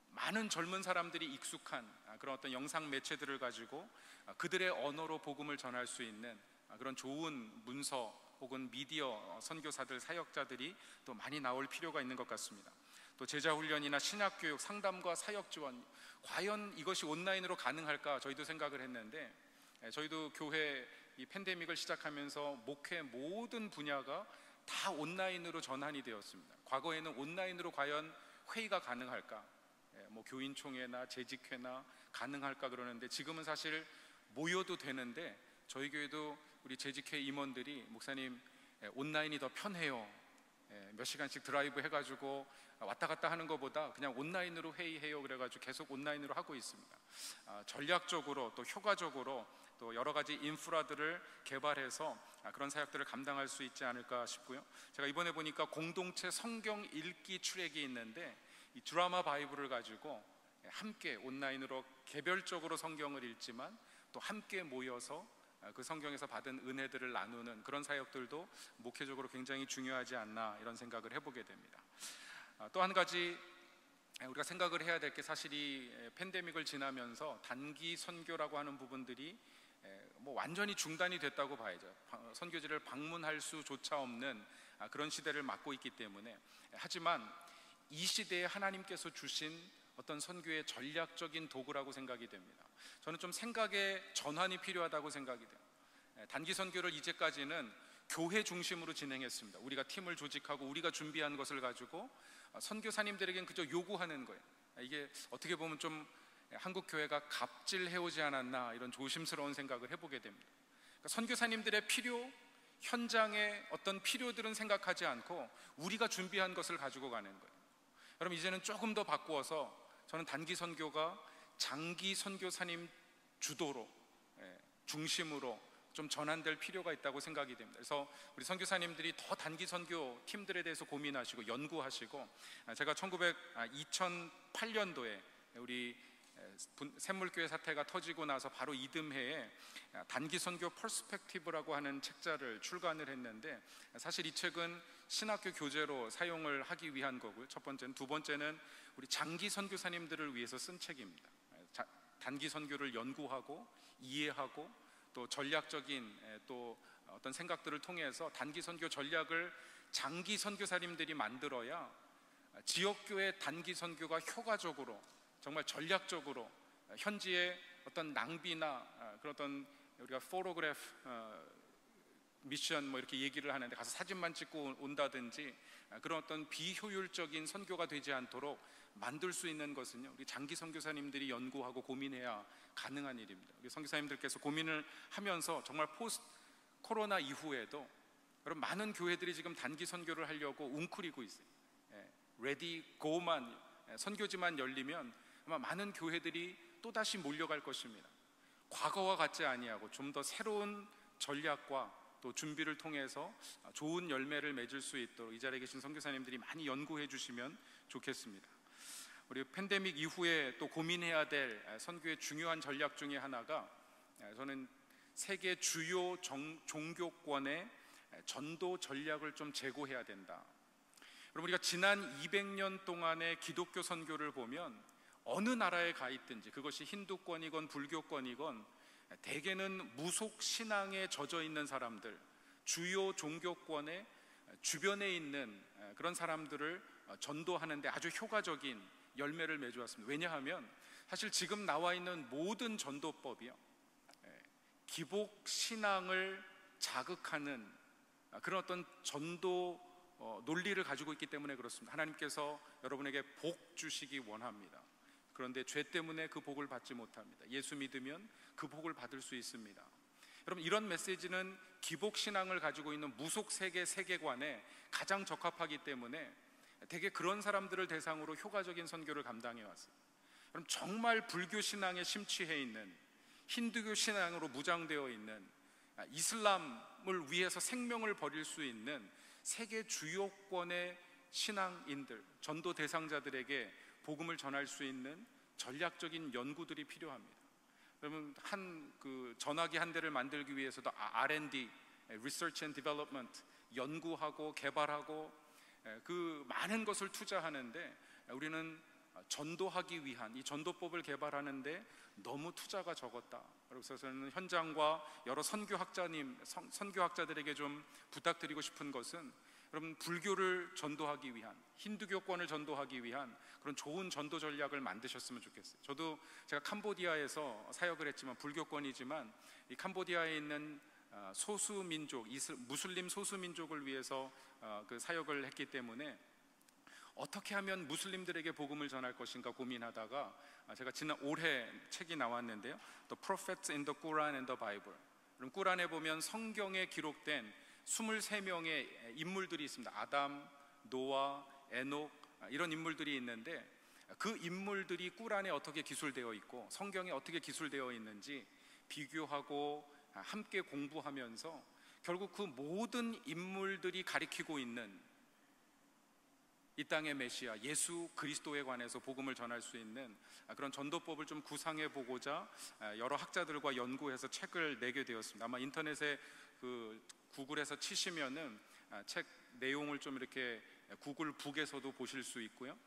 많은 젊은 사람들이 익숙한 그런 어떤 영상 매체들을 가지고 그들의 언어로 복음을 전할 수 있는 그런 좋은 문서 혹은 미디어 선교사들, 사역자들이 또 많이 나올 필요가 있는 것 같습니다. 또 제자훈련이나 신학교육, 상담과 사역 지원, 과연 이것이 온라인으로 가능할까 저희도 생각을 했는데, 저희도 교회 이 팬데믹을 시작하면서 목회 모든 분야가 다 온라인으로 전환이 되었습니다. 과거에는 온라인으로 과연 회의가 가능할까, 교인총회나 재직회나 가능할까 그러는데, 지금은 사실 모여도 되는데 저희 교회도 우리 재직회 임원들이, 목사님 온라인이 더 편해요, 몇 시간씩 드라이브 해가지고 왔다 갔다 하는 것보다 그냥 온라인으로 회의해요, 그래가지고 계속 온라인으로 하고 있습니다. 전략적으로 또 효과적으로 또 여러 가지 인프라들을 개발해서 그런 사역들을 감당할 수 있지 않을까 싶고요. 제가 이번에 보니까 공동체 성경 읽기 출애기 있는데, 이 드라마 바이블을 가지고 함께 온라인으로 개별적으로 성경을 읽지만 또 함께 모여서 그 성경에서 받은 은혜들을 나누는 그런 사역들도 목회적으로 굉장히 중요하지 않나, 이런 생각을 해보게 됩니다. 또 한 가지 우리가 생각을 해야 될 게, 사실 이 팬데믹을 지나면서 단기 선교라고 하는 부분들이 완전히 중단이 됐다고 봐야죠. 선교지를 방문할 수조차 없는 그런 시대를 맞고 있기 때문에, 하지만 이 시대에 하나님께서 주신 어떤 선교의 전략적인 도구라고 생각이 됩니다. 저는 좀 생각의 전환이 필요하다고 생각이 돼요. 단기 선교를 이제까지는 교회 중심으로 진행했습니다. 우리가 팀을 조직하고 우리가 준비한 것을 가지고 선교사님들에겐 그저 요구하는 거예요. 이게 어떻게 보면 좀 한국 교회가 갑질해오지 않았나, 이런 조심스러운 생각을 해보게 됩니다. 그러니까 선교사님들의 필요, 현장의 어떤 필요들은 생각하지 않고 우리가 준비한 것을 가지고 가는 거예요. 여러분, 이제는 조금 더 바꾸어서 저는 단기 선교가 장기 선교사님 주도로, 중심으로 좀 전환될 필요가 있다고 생각이 됩니다. 그래서 우리 선교사님들이 더 단기 선교 팀들에 대해서 고민하시고 연구하시고, 제가 2008년도에 우리 샘물교회 사태가 터지고 나서 바로 이듬해에 단기 선교 퍼스펙티브라고 하는 책자를 출간을 했는데, 사실 이 책은 신학교 교재로 사용을 하기 위한 거고요. 첫 번째는. 두 번째는 우리 장기 선교사님들을 위해서 쓴 책입니다. 단기 선교를 연구하고 이해하고 또 전략적인 또 어떤 생각들을 통해서 단기 선교 전략을 장기 선교사님들이 만들어야 지역교회 단기 선교가 효과적으로 정말 전략적으로 현지의 어떤 낭비나 그런 어떤 우리가 포토그래프 미션 뭐 이렇게 얘기를 하는데 가서 사진만 찍고 온다든지 그런 어떤 비효율적인 선교가 되지 않도록 만들 수 있는 것은요, 우리 장기 선교사님들이 연구하고 고민해야 가능한 일입니다. 우리 선교사님들께서 고민을 하면서 정말 포스트 코로나 이후에도 여러분 많은 교회들이 지금 단기 선교를 하려고 웅크리고 있어요. 레디 고만 선교지만 열리면 아마 많은 교회들이 또다시 몰려갈 것입니다. 과거와 같지 아니하고 좀 더 새로운 전략과 또 준비를 통해서 좋은 열매를 맺을 수 있도록 이 자리에 계신 선교사님들이 많이 연구해 주시면 좋겠습니다. 우리 팬데믹 이후에 또 고민해야 될 선교의 중요한 전략 중에 하나가, 저는 세계 주요 종교권의 전도 전략을 좀 재고해야 된다. 여러분, 우리가 지난 200년 동안의 기독교 선교를 보면 어느 나라에 가 있든지 그것이 힌두권이건 불교권이건 대개는 무속 신앙에 젖어 있는 사람들, 주요 종교권의 주변에 있는 그런 사람들을 전도하는데 아주 효과적인 열매를 맺어왔습니다. 왜냐하면 사실 지금 나와 있는 모든 전도법이요, 기복 신앙을 자극하는 그런 어떤 전도 논리를 가지고 있기 때문에 그렇습니다. 하나님께서 여러분에게 복 주시기 원합니다. 그런데 죄 때문에 그 복을 받지 못합니다. 예수 믿으면 그 복을 받을 수 있습니다. 여러분, 이런 메시지는 기복 신앙을 가지고 있는 무속 세계 세계관에 가장 적합하기 때문에 되게 그런 사람들을 대상으로 효과적인 선교를 감당해 왔어요. 그럼 정말 불교 신앙에 심취해 있는, 힌두교 신앙으로 무장되어 있는, 이슬람을 위해서 생명을 버릴 수 있는 세계 주요권의 신앙인들, 전도 대상자들에게 복음을 전할 수 있는 전략적인 연구들이 필요합니다. 여러분, 전화기 한 대를 만들기 위해서도 R&D, Research and Development, 연구하고 개발하고 그 많은 것을 투자하는데 우리는 전도하기 위한 이 전도법을 개발하는데 너무 투자가 적었다. 그래서 저는 현장과 여러 선교학자들에게 좀 부탁드리고 싶은 것은, 여러분, 불교를 전도하기 위한, 힌두교권을 전도하기 위한 그런 좋은 전도 전략을 만드셨으면 좋겠어요. 제가 캄보디아에서 사역을 했지만, 불교권이지만 이 캄보디아에 있는 소수민족, 무슬림 소수민족을 위해서 그 사역을 했기 때문에 어떻게 하면 무슬림들에게 복음을 전할 것인가 고민하다가 제가 올해 책이 나왔는데요, The Prophets in the Quran and the Bible. 그럼 꾸란에 보면 성경에 기록된 23명의 인물들이 있습니다. 아담, 노아, 에녹, 이런 인물들이 있는데 그 인물들이 꾸란에 어떻게 기술되어 있고 성경에 어떻게 기술되어 있는지 비교하고 함께 공부하면서 결국 그 모든 인물들이 가리키고 있는 이 땅의 메시아 예수 그리스도에 관해서 복음을 전할 수 있는 그런 전도법을 좀 구상해 보고자 여러 학자들과 연구해서 책을 내게 되었습니다. 아마 인터넷에 구글에서 치시면은 책 내용을 좀 이렇게 구글 북에서도 보실 수 있고요,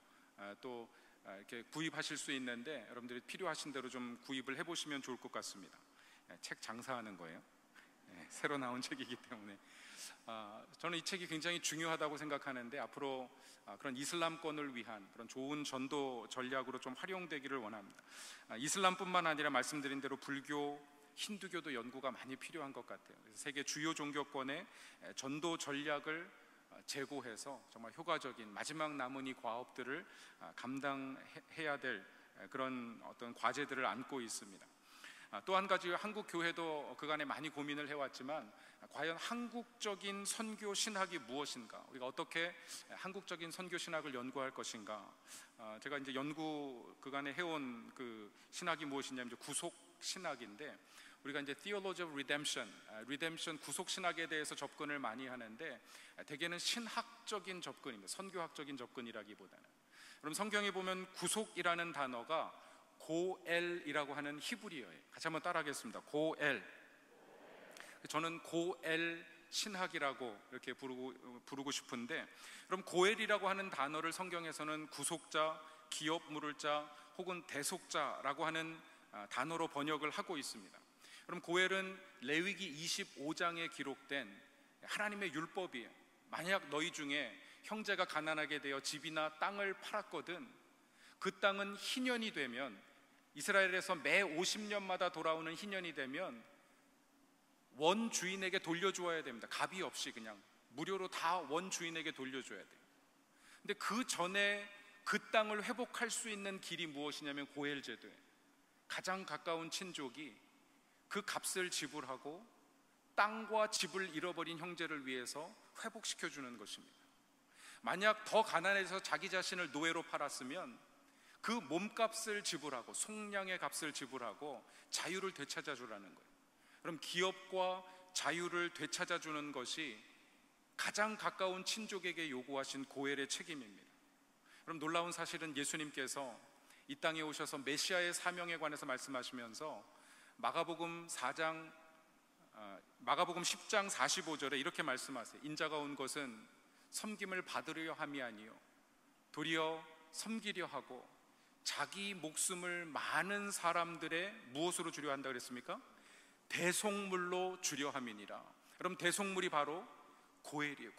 또 이렇게 구입하실 수 있는데 여러분들이 필요하신 대로 좀 구입을 해보시면 좋을 것 같습니다. 책 장사하는 거예요. 새로 나온 책이기 때문에 저는 이 책이 굉장히 중요하다고 생각하는데 앞으로 그런 이슬람권을 위한 그런 좋은 전도 전략으로 좀 활용되기를 원합니다. 이슬람뿐만 아니라 말씀드린 대로 불교, 힌두교도 연구가 많이 필요한 것 같아요. 그래서 세계 주요 종교권의 전도 전략을 재고해서 정말 효과적인 마지막 남은 이 과업들을 감당해야 될 그런 어떤 과제들을 안고 있습니다. 또 한 가지, 한국 교회도 그간에 많이 고민을 해왔지만 과연 한국적인 선교 신학이 무엇인가, 우리가 어떻게 한국적인 선교 신학을 연구할 것인가. 제가 이제 연구 그간에 해온 그 신학이 무엇이냐면 구속 신학인데, 우리가 이제 Theology of Redemption, 구속 신학에 대해서 접근을 많이 하는데 대개는 신학적인 접근입니다. 선교학적인 접근이라기보다는. 그럼 성경에 보면 구속이라는 단어가 고엘이라고 하는 히브리어예요. 같이 한번 따라하겠습니다. 고엘. 저는 고엘 신학이라고 이렇게 부르고 싶은데, 그럼 고엘이라고 하는 단어를 성경에서는 구속자, 기업 물을 자 혹은 대속자라고 하는 단어로 번역을 하고 있습니다. 그럼 고엘은 레위기 25장에 기록된 하나님의 율법이에요. 만약 너희 중에 형제가 가난하게 되어 집이나 땅을 팔았거든, 그 땅은 희년이 되면, 이스라엘에서 매 50년마다 돌아오는 희년이 되면 원 주인에게 돌려주어야 됩니다. 갑이 없이 그냥 무료로 다 원 주인에게 돌려줘야 돼요. 근데 그 전에 그 땅을 회복할 수 있는 길이 무엇이냐면 고엘 제도예요. 가장 가까운 친족이 그 값을 지불하고 땅과 집을 잃어버린 형제를 위해서 회복시켜 주는 것입니다. 만약 더 가난해서 자기 자신을 노예로 팔았으면 그 몸값을 지불하고 속량의 값을 지불하고 자유를 되찾아 주라는 거예요. 그럼 기업과 자유를 되찾아 주는 것이 가장 가까운 친족에게 요구하신 고엘의 책임입니다. 그럼 놀라운 사실은 예수님께서 이 땅에 오셔서 메시아의 사명에 관해서 말씀하시면서 마가복음 10장 45절에 이렇게 말씀하세요. 인자가 온 것은 섬김을 받으려 함이 아니요 도리어 섬기려 하고 자기 목숨을 많은 사람들의 무엇으로 주려 한다 그랬습니까? 대속물로 주려 함이니라. 그럼 대속물이 바로 고엘이에요.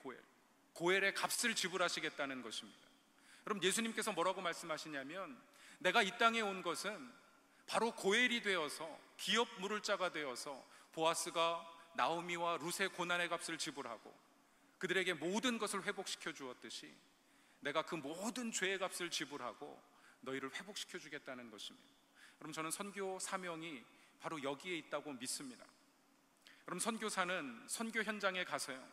고엘의 값을 지불하시겠다는 것입니다. 그럼 예수님께서 뭐라고 말씀하시냐면, 내가 이 땅에 온 것은 바로 고엘이 되어서 기업 물을 자가 되어서 보아스가 나오미와 룻의 고난의 값을 지불하고 그들에게 모든 것을 회복시켜 주었듯이 내가 그 모든 죄의 값을 지불하고 너희를 회복시켜 주겠다는 것입니다. 그럼 저는 선교 사명이 바로 여기에 있다고 믿습니다. 그럼 선교사는 선교 현장에 가서요,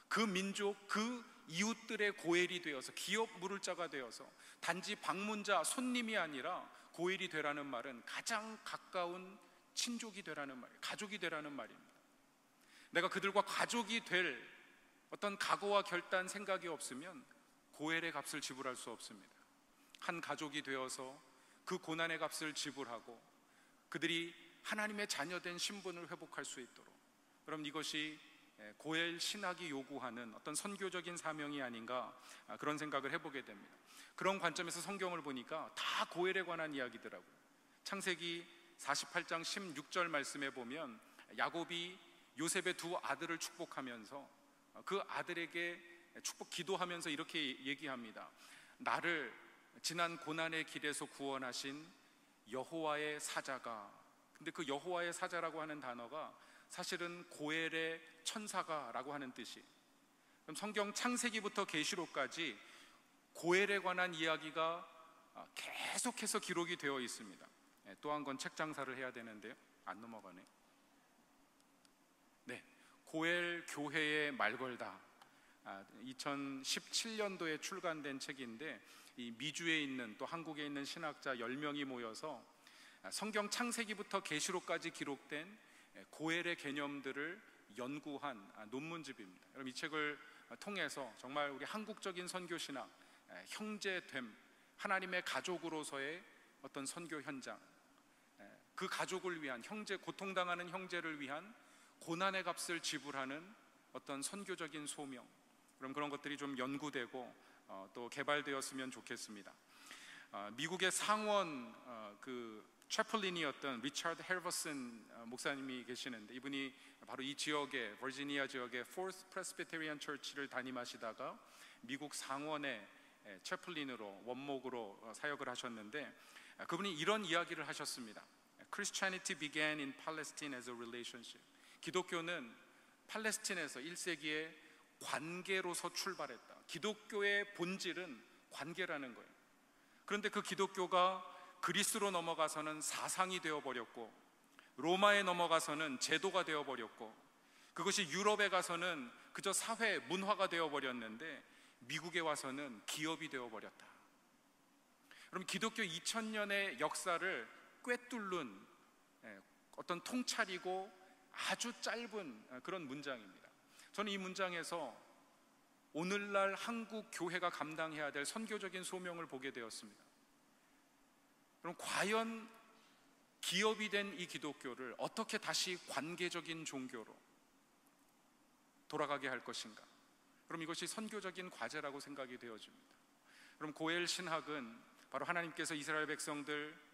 그 민족, 그 이웃들의 고엘이 되어서 기업 물을 자가 되어서 단지 방문자, 손님이 아니라 고엘이 되라는 말은 가장 가까운 친족이 되라는 말이에요. 가족이 되라는 말입니다. 내가 그들과 가족이 될 어떤 각오와 결단, 생각이 없으면 고엘의 값을 지불할 수 없습니다. 한 가족이 되어서 그 고난의 값을 지불하고 그들이 하나님의 자녀된 신분을 회복할 수 있도록, 그럼 이것이 고엘 신학이 요구하는 어떤 선교적인 사명이 아닌가, 그런 생각을 해보게 됩니다. 그런 관점에서 성경을 보니까 다 고엘에 관한 이야기더라고요. 창세기 48장 16절 말씀에 보면 야곱이 요셉의 두 아들을 축복하면서 그 아들에게 축복 기도하면서 이렇게 얘기합니다. 나를 지난 고난의 길에서 구원하신 여호와의 사자가, 근데 그 여호와의 사자라고 하는 단어가 사실은 고엘의 천사가라고 하는 뜻이. 그럼 성경 창세기부터 계시록까지 고엘에 관한 이야기가 계속해서 기록이 되어 있습니다. 또 한 권 책 장사를 해야 되는데요, 안 넘어가네. 네, 고엘 교회의 말걸다, 2017년도에 출간된 책인데, 이 미주에 있는 또 한국에 있는 신학자 10명이 모여서 성경 창세기부터 계시록까지 기록된 고엘의 개념들을 연구한 논문집입니다. 여러분, 이 책을 통해서 정말 우리 한국적인 선교신학, 형제됨, 하나님의 가족으로서의 어떤 선교 현장, 그 가족을 위한, 형제, 고통당하는 형제를 위한 고난의 값을 지불하는 어떤 선교적인 소명, 그런 것들이 좀 연구되고 또 개발되었으면 좋겠습니다. 미국의 상원 채플린이었던 리차드 헬버슨 목사님이 계시는데, 이분이 바로 이 지역의, 버지니아 지역의 Fourth Presbyterian Church를 담임하시다가 미국 상원의 채플린으로, 원목으로 사역을 하셨는데, 그분이 이런 이야기를 하셨습니다. Christianity began in Palestine as a relationship. 기독교는 팔레스틴에서 1세기에 관계로서 출발했다. 기독교의 본질은 관계라는 거예요. 그런데 그 기독교가 그리스로 넘어가서는 사상이 되어버렸고, 로마에 넘어가서는 제도가 되어버렸고, 그것이 유럽에 가서는 그저 사회, 문화가 되어버렸는데 미국에 와서는 기업이 되어버렸다. 그럼 기독교 2000년의 역사를 꿰뚫는 어떤 통찰이고 아주 짧은 그런 문장입니다. 저는 이 문장에서 오늘날 한국 교회가 감당해야 될 선교적인 소명을 보게 되었습니다. 그럼 과연 기업이 된 이 기독교를 어떻게 다시 관계적인 종교로 돌아가게 할 것인가? 그럼 이것이 선교적인 과제라고 생각이 되어집니다. 그럼 고엘 신학은 바로 하나님께서 이스라엘 백성들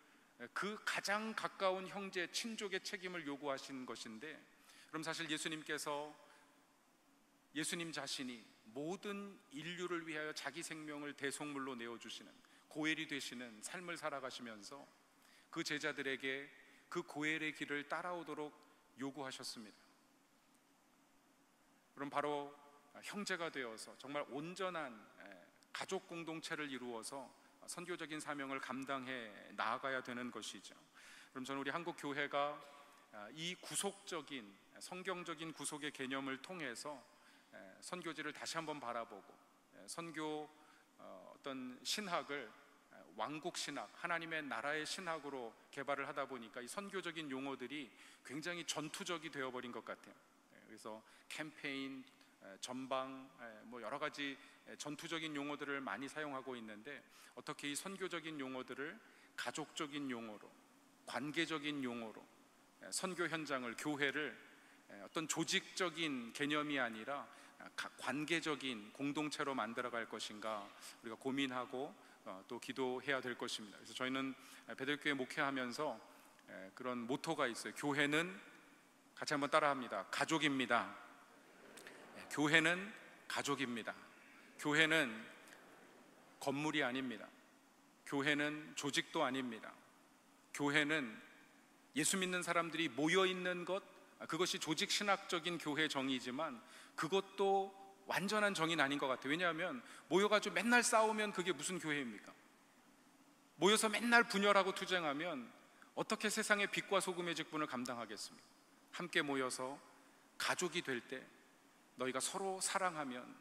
그 가장 가까운 형제, 친족의 책임을 요구하신 것인데, 그럼 사실 예수님께서, 예수님 자신이 모든 인류를 위하여 자기 생명을 대속물로 내어주시는 고엘이 되시는 삶을 살아가시면서 그 제자들에게 그 고엘의 길을 따라오도록 요구하셨습니다. 그럼 바로 형제가 되어서 정말 온전한 가족 공동체를 이루어서 선교적인 사명을 감당해 나아가야 되는 것이죠. 그럼 저는 우리 한국 교회가 이 구속적인 성경적인 구속의 개념을 통해서 선교지를 다시 한번 바라보고 선교 어떤 신학을 왕국 신학, 하나님의 나라의 신학으로 개발을 하다 보니까 이 선교적인 용어들이 굉장히 전투적이 되어버린 것 같아요. 그래서 캠페인, 전방, 뭐 여러 가지 전투적인 용어들을 많이 사용하고 있는데, 어떻게 이 선교적인 용어들을 가족적인 용어로, 관계적인 용어로 선교 현장을, 교회를 어떤 조직적인 개념이 아니라 관계적인 공동체로 만들어갈 것인가 우리가 고민하고 또 기도해야 될 것입니다. 그래서 저희는 베들교회 목회하면서 그런 모토가 있어요. 교회는, 같이 한번 따라합니다. 가족입니다. 교회는 가족입니다. 교회는 건물이 아닙니다. 교회는 조직도 아닙니다. 교회는 예수 믿는 사람들이 모여 있는 것, 그것이 조직 신학적인 교회 정의지만 그것도 완전한 정의는 아닌 것 같아요. 왜냐하면 모여가지고 맨날 싸우면 그게 무슨 교회입니까? 모여서 맨날 분열하고 투쟁하면 어떻게 세상의 빛과 소금의 직분을 감당하겠습니까? 함께 모여서 가족이 될 때 너희가 서로 사랑하면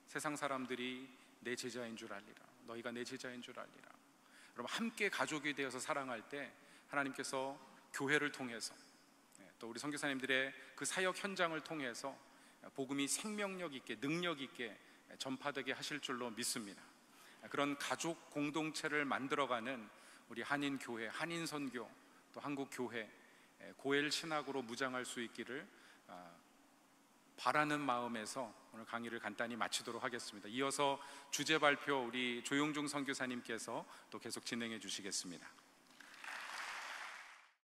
세상 사람들이 내 제자인 줄 알리라. 너희가 내 제자인 줄 알리라. 여러분, 함께 가족이 되어서 사랑할 때 하나님께서 교회를 통해서 또 우리 선교사님들의 그 사역 현장을 통해서 복음이 생명력 있게, 능력 있게 전파되게 하실 줄로 믿습니다. 그런 가족 공동체를 만들어가는 우리 한인 교회, 한인 선교, 또 한국 교회 고엘 신학으로 무장할 수 있기를 바라는 마음에서 오늘 강의를 간단히 마치도록 하겠습니다. 이어서 주제 발표 우리 조용중 선교사님께서 또 계속 진행해 주시겠습니다.